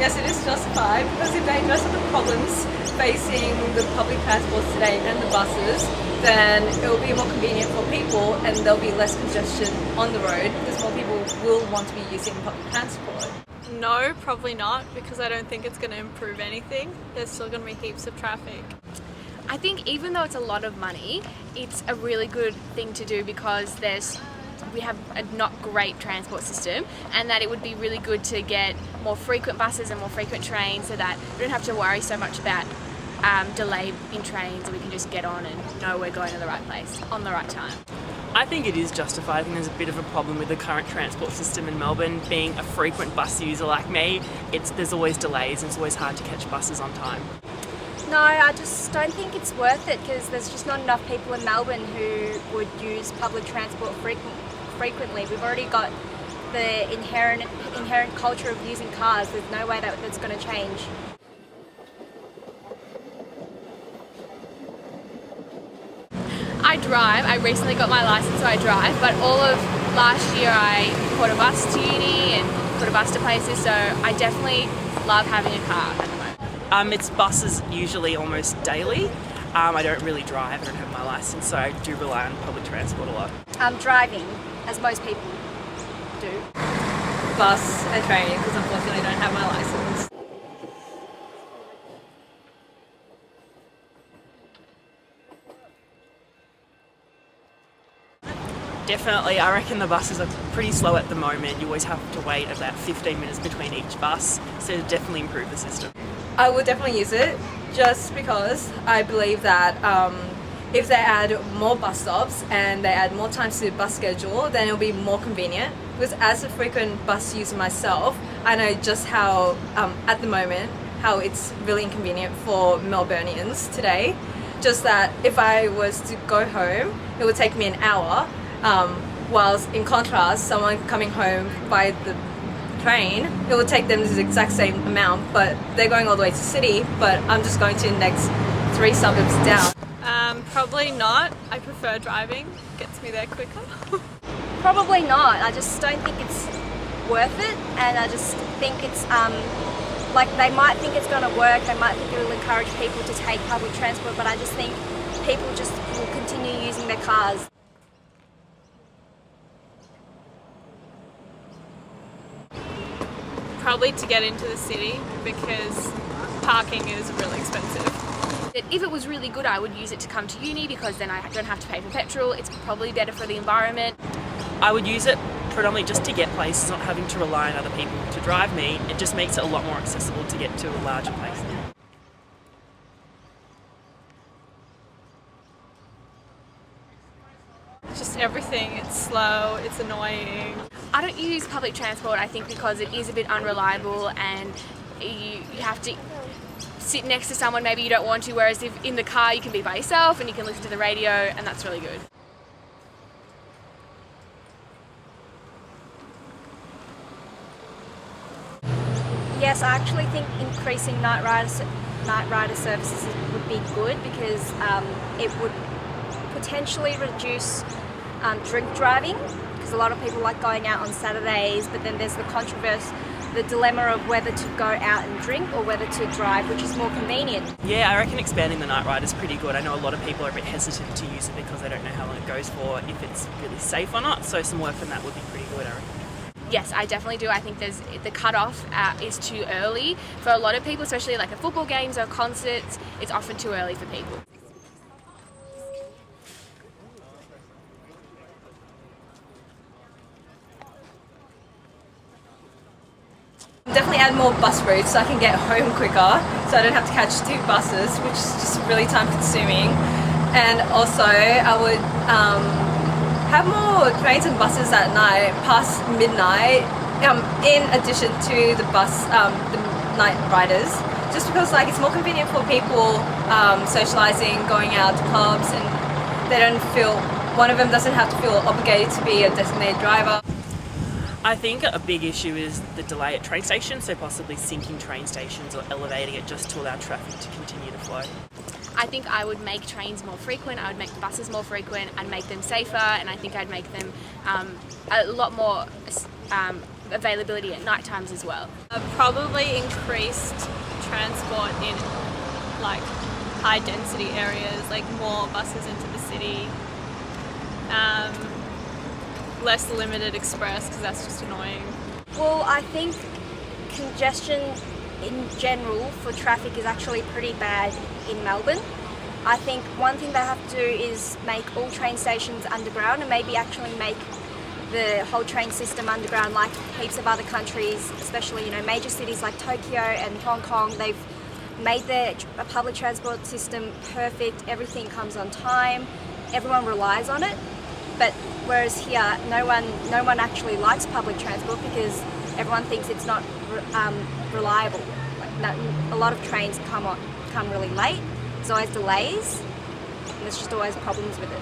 Yes, it is justified because if they address the problems facing the public transport today and the buses, then it will be more convenient for people and there'll be less congestion on the road because more people will want to be using public transport. No, probably not, because I don't think it's going to improve anything. There's still going to be heaps of traffic. I think even though it's a lot of money, it's a really good thing to do because we have a not great transport system, and that it would be really good to get more frequent buses and more frequent trains so that we don't have to worry so much about delay in trains, and we can just get on and know we're going to the right place on the right time. I think it is justified. I think there's a bit of a problem with the current transport system in Melbourne. Being a frequent bus user like me, there's always delays and it's always hard to catch buses on time. No, I just don't think it's worth it because there's just not enough people in Melbourne who would use public transport frequently. We've already got the inherent culture of using cars. There's no way that's going to change. I drive. I recently got my license, so I drive, but all of last year I caught a bus to uni and caught a bus to places, so I definitely love having a car at the moment. It's buses usually almost daily. I don't really drive, I don't have my license, so I do rely on public transport a lot. Driving, as most people do. Bus and train because unfortunately I don't have my license. Definitely, I reckon the buses are pretty slow at the moment. You always have to wait about 15 minutes between each bus, so it'll definitely improve the system. I would definitely use it just because I believe that if they add more bus stops and they add more times to the bus schedule, then it'll be more convenient. Because as a frequent bus user myself, I know just how, at the moment, how it's really inconvenient for Melburnians today. Just that if I was to go home, it would take me an hour, whilst in contrast, someone coming home by the train, it would take them the exact same amount, but they're going all the way to the city, but I'm just going to the next 3 suburbs down. Probably not. I prefer driving. Gets me there quicker. Probably not. I just don't think it's worth it, and I just think it's like they might think it's going to work, they might think it will encourage people to take public transport, but I just think people just will continue using their cars. Probably to get into the city because parking is really expensive. If it was really good, I would use it to come to uni because then I don't have to pay for petrol. It's probably better for the environment. I would use it predominantly just to get places, not having to rely on other people to drive me. It just makes it a lot more accessible to get to a larger place. Just everything, it's slow, it's annoying. I don't use public transport, I think, because it is a bit unreliable and you have to sit next to someone maybe you don't want to, whereas if in the car you can be by yourself and you can listen to the radio, and that's really good. Yes, I actually think increasing night rider services would be good because it would potentially reduce drink driving, because a lot of people like going out on Saturdays, but then there's the dilemma of whether to go out and drink or whether to drive, which is more convenient. Yeah, I reckon expanding the night ride is pretty good. I know a lot of people are a bit hesitant to use it because they don't know how long it goes for, if it's really safe or not, so some work on that would be pretty good, I reckon. Yes, I definitely do. I think the cut-off is too early for a lot of people, especially like at football games or concerts. It's often too early for people. Definitely add more bus routes so I can get home quicker, so I don't have to catch 2 buses, which is just really time consuming. And also I would have more trains and buses at night past midnight, in addition to the night riders, just because like it's more convenient for people socialising, going out to clubs, and one of them doesn't have to feel obligated to be a designated driver. I think a big issue is the delay at train stations, so possibly sinking train stations or elevating it just to allow traffic to continue to flow. I think I would make trains more frequent, I would make buses more frequent and make them safer, and I think I'd make them a lot more availability at night times as well? Probably increased transport in like high density areas, like more buses into the city, less limited express because that's just annoying. Well, I think congestion in general for traffic is actually pretty bad in Melbourne. I think one thing they have to do is make all train stations underground and maybe actually make the whole train system underground like heaps of other countries, especially major cities like Tokyo and Hong Kong. They've made their public transport system perfect, everything comes on time, everyone relies on it. But whereas here, no one actually likes public transport because everyone thinks it's not reliable. A lot of trains come really late. There's always delays, and there's just always problems with it.